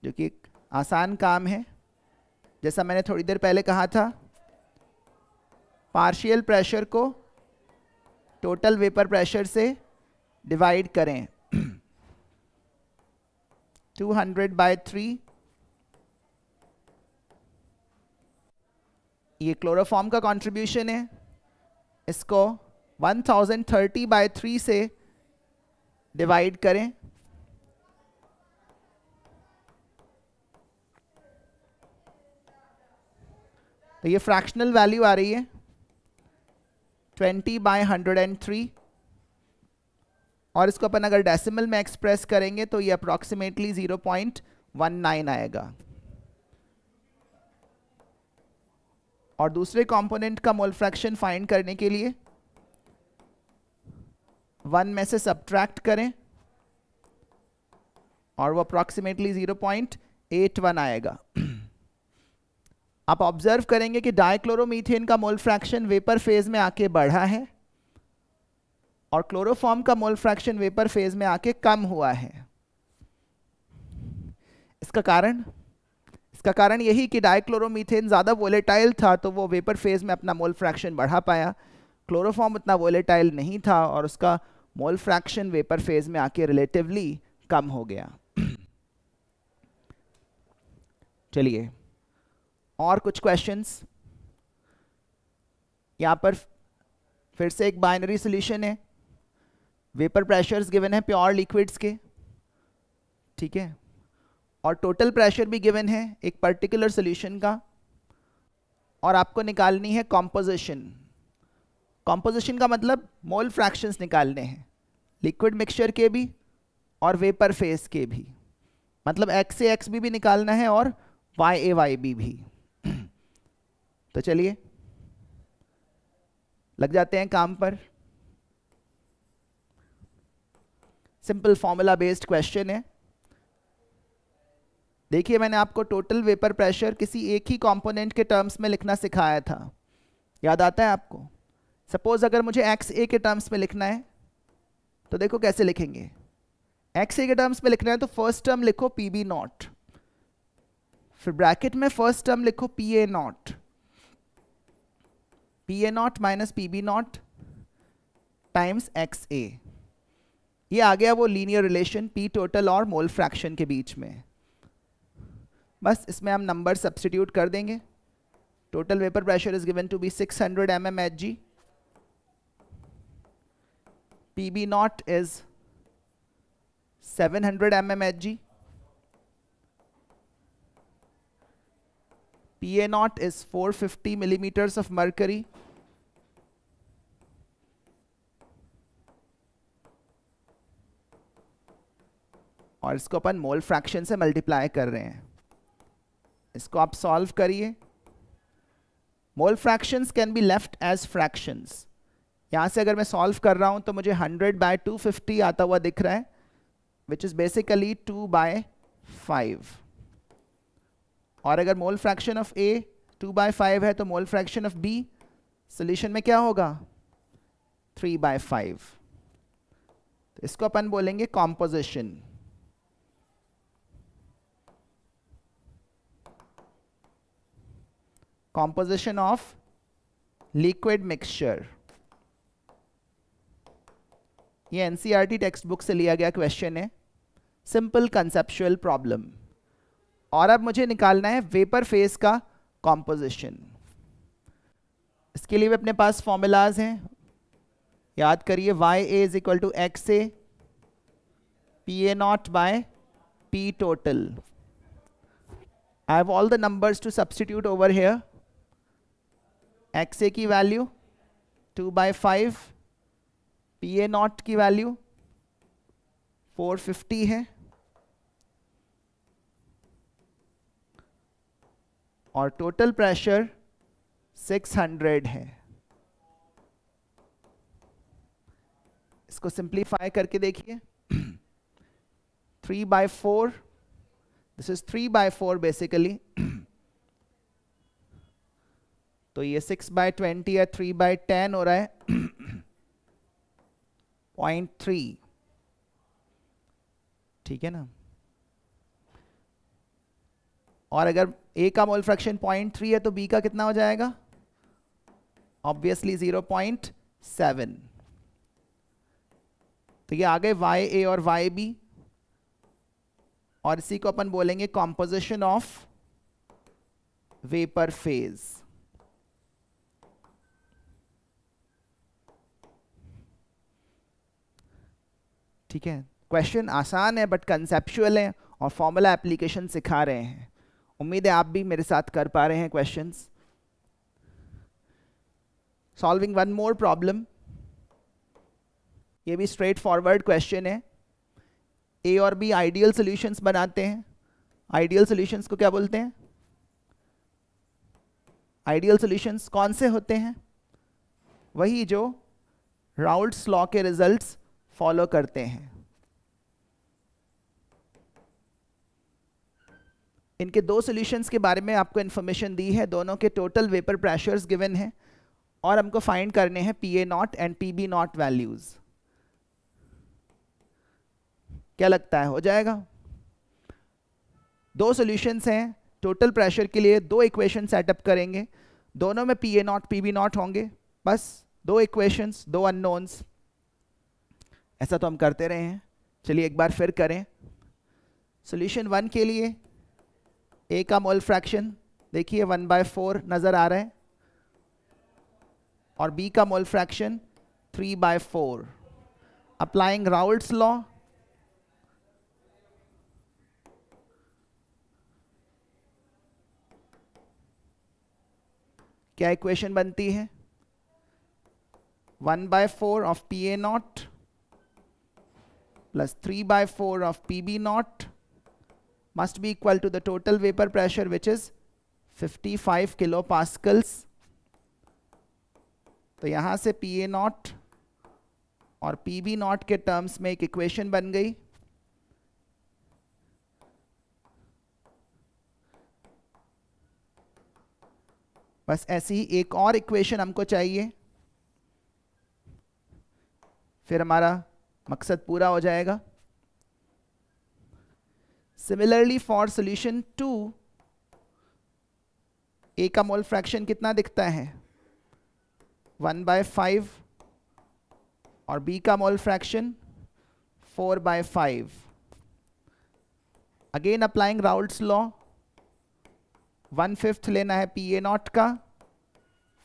[SPEAKER 1] जो कि एक आसान काम है। जैसा मैंने थोड़ी देर पहले कहा था, पार्शियल प्रेशर को टोटल वेपर प्रेशर से डिवाइड करें। 200/3 ये क्लोरोफॉर्म का कंट्रीब्यूशन है। इसको 1030/3 से डिवाइड करें तो ये फ्रैक्शनल वैल्यू आ रही है 20/103 और इसको अपन अगर डेसिमल में एक्सप्रेस करेंगे तो ये अप्रॉक्सीमेटली 0.19 आएगा। और दूसरे कंपोनेंट का मोल फ्रैक्शन फाइंड करने के लिए 1 में से सब्ट्रैक्ट करें और वो अप्रॉक्सीमेटली 0.81 आएगा। आप ऑब्जर्व करेंगे कि डाइक्लोरोमीथेन का मोल फ्रैक्शन वेपर फेज में आके बढ़ा है और क्लोरोफॉर्म का मोल फ्रैक्शन वेपर फेज में आके कम हुआ है। इसका कारण यही कि डाइक्लोरोमीथेन ज़्यादा वोलेटाइल था तो वो वेपर फेज में अपना मोल फ्रैक्शन बढ़ा पाया। क्लोरोफॉर्म उतना वोलेटाइल नहीं था और उसका मोल फ्रैक्शन वेपर फेज में आके रिलेटिवली कम हो गया। चलिए और कुछ क्वेश्चंस। यहाँ पर फिर से एक बाइनरी सॉल्यूशन है। वेपर प्रेशर्स गिवन है प्योर लिक्विड्स के, ठीक है, और टोटल प्रेशर भी गिवन है एक पर्टिकुलर सॉल्यूशन का, और आपको निकालनी है कॉम्पोजिशन। कॉम्पोजिशन का मतलब मोल फ्रैक्शंस निकालने हैं, लिक्विड मिक्सचर के भी और वेपर फेज के भी, मतलब XAXB भी निकालना है और YAYB भी। तो चलिए लग जाते हैं काम पर। सिंपल फॉर्मूला बेस्ड क्वेश्चन है। देखिए मैंने आपको टोटल वेपर प्रेशर किसी एक ही कंपोनेंट के टर्म्स में लिखना सिखाया था, याद आता है आपको? सपोज अगर मुझे XA के टर्म्स में लिखना है तो देखो कैसे लिखेंगे। XA के टर्म्स में लिखना है तो फर्स्ट टर्म लिखो PB0, फिर ब्रैकेट में फर्स्ट टर्म लिखो PA0 minus PB0 times XA। ये आ गया वो लीनियर रिलेशन P टोटल और मोल फ्रैक्शन के बीच में। बस इसमें हम नंबर सब्स्टिट्यूट कर देंगे। Total vapour pressure is given to be 600 mmHg, PB0 is 700 mmHg, PA0 is 450 millimeters of mercury, और इसको अपन मोल फ्रैक्शन से मल्टीप्लाई कर रहे हैं। इसको आप सॉल्व करिए। Mole fractions can be left as fractions. यहाँ से अगर मैं सॉल्व कर रहा हूँ तो मुझे 100/250 आता हुआ दिख रहा है, विच इज़ बेसिकली 2/5। और अगर मोल फ्रैक्शन ऑफ A 2/5 है तो मोल फ्रैक्शन ऑफ B सोल्यूशन में क्या होगा? 3/5। तो इसको अपन बोलेंगे composition. Composition of liquid mixture. ये एनसीईआरटी टेक्स्ट बुक से लिया गया क्वेश्चन है, सिंपल कंसेप्चुअल प्रॉब्लम। और अब मुझे निकालना है वेपर फेज का कॉम्पोजिशन। इसके लिए भी अपने पास फॉर्मूलाज हैं, याद करिए। YA = XA PA0/P total. I have all the numbers to substitute over here. XA की वैल्यू 2/5, PA0 की वैल्यू 450 है, और टोटल प्रेशर 600 है। इसको सिंप्लीफाई करके देखिए। 3/4, दिस इज 3/4 बेसिकली। तो ये 6/20 या 3/10 हो रहा है। 0.3, ठीक है ना। और अगर A का मोल फ्रैक्शन 0.3 है तो B का कितना हो जाएगा? ऑब्वियसली 0.7। तो ये आ गए YA और YB, और इसी को अपन बोलेंगे कॉम्पोजिशन ऑफ वेपर फेज। ठीक है, क्वेश्चन आसान है बट कंसेप्चुअल है, और फॉर्मूला एप्लीकेशन सिखा रहे हैं। उम्मीद है आप भी मेरे साथ कर पा रहे हैं questions. Solving one more problem. ये भी स्ट्रेट फॉरवर्ड क्वेश्चन है। A और B आइडियल सॉल्यूशंस बनाते हैं। आइडियल सॉल्यूशंस को क्या बोलते हैं? आइडियल सॉल्यूशंस कौन से होते हैं? वही जो राउल्ट्स लॉ के रिजल्ट्स फॉलो करते हैं। इनके दो सॉल्यूशंस के बारे में आपको इंफॉर्मेशन दी है। दोनों के टोटल वेपर प्रेशर्स गिवन है, और हमको फाइंड करने हैं PA0 एंड PB0 वैल्यूज। क्या लगता है, हो जाएगा? दो सॉल्यूशंस हैं, टोटल प्रेशर के लिए दो इक्वेशन सेटअप करेंगे। दोनों में PA0 PB0 होंगे, बस दो इक्वेशंस, दो अननोन्स। ऐसा तो हम करते रहे हैं, चलिए एक बार फिर करें। सॉल्यूशन 1 के लिए A का मोल फ्रैक्शन देखिए 1/4 नजर आ रहा है, और B का mole fraction 3/4। Applying Raoult's law, क्या इक्वेशन बनती है? 1/4 of PA0 plus 3/4 of PB0 must be equal to the total vapor pressure, which is 55 kilopascals. तो यहां से PA0 और PB0 के टर्म्स में एक इक्वेशन बन गई। बस ऐसी ही एक और इक्वेशन हमको चाहिए, फिर हमारा मकसद पूरा हो जाएगा। सिमिलरली फॉर सॉल्यूशन 2, A का मोल फ्रैक्शन कितना दिखता है? 1/5, और B का mole fraction 4/5। Again applying Raoult's law, 1/5 लेना है PA0 का,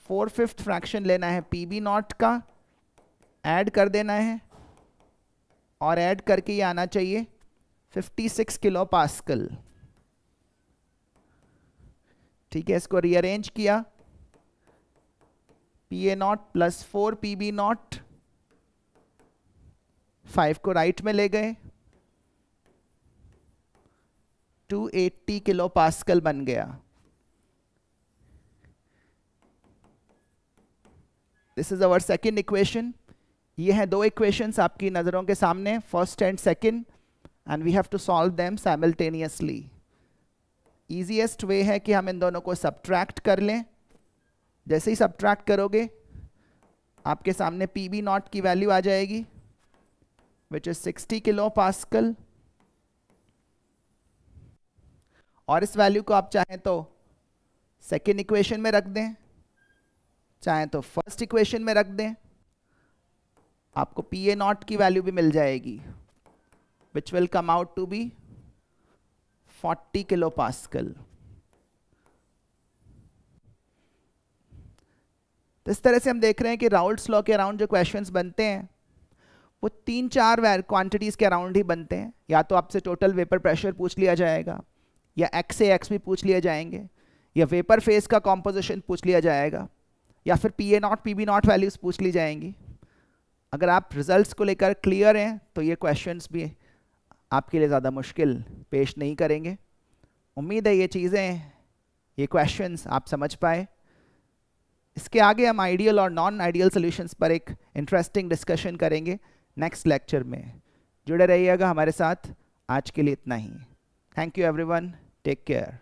[SPEAKER 1] 4/5 फ्रैक्शन लेना है PB0 का, ऐड कर देना है, और ऐड करके ये आना चाहिए 56 किलोपास्कल। ठीक है, इसको रीअरेंज किया, PA0 प्लस 4 PB0, 5 को राइट में ले गए, 280 किलो पास्कल बन गया। This is our second equation. ये हैं दो इक्वेशंस आपकी नज़रों के सामने, first and second, and we have to solve them simultaneously. Easiest way है कि हम इन दोनों को सब्ट्रैक्ट कर लें। जैसे ही सब्ट्रैक्ट करोगे आपके सामने पीबी नॉट की वैल्यू आ जाएगी, विच इज 60 किलो पास्कल, और इस वैल्यू को आप चाहें तो सेकेंड इक्वेशन में रख दें, चाहें तो फर्स्ट इक्वेशन में रख दें, आपको पी ए नॉट की वैल्यू भी मिल जाएगी, which will come out to be 40 kilo pascal. तो इस तरह से हम देख रहे हैं कि राउल्ट्स लॉ के अराउंड जो क्वेश्चंस बनते हैं वो 3-4 क्वांटिटीज के अराउंड ही बनते हैं। या तो आपसे टोटल वेपर प्रेशर पूछ लिया जाएगा, या एक्स से एक्स भी पूछ लिए जाएंगे, या वेपर फेज का कॉम्पोजिशन पूछ लिया जाएगा, या फिर P A nought P B nought values पूछ ली जाएंगी। अगर आप रिजल्ट्स को लेकर क्लियर हैं तो ये क्वेश्चंस भी आपके लिए ज़्यादा मुश्किल पेश नहीं करेंगे। उम्मीद है ये चीज़ें, ये क्वेश्चंस आप समझ पाए। इसके आगे हम आइडियल और नॉन आइडियल सॉल्यूशंस पर एक इंटरेस्टिंग डिस्कशन करेंगे नेक्स्ट लेक्चर में। जुड़े रहिएगा हमारे साथ। आज के लिए इतना ही। Thank you everyone, take care.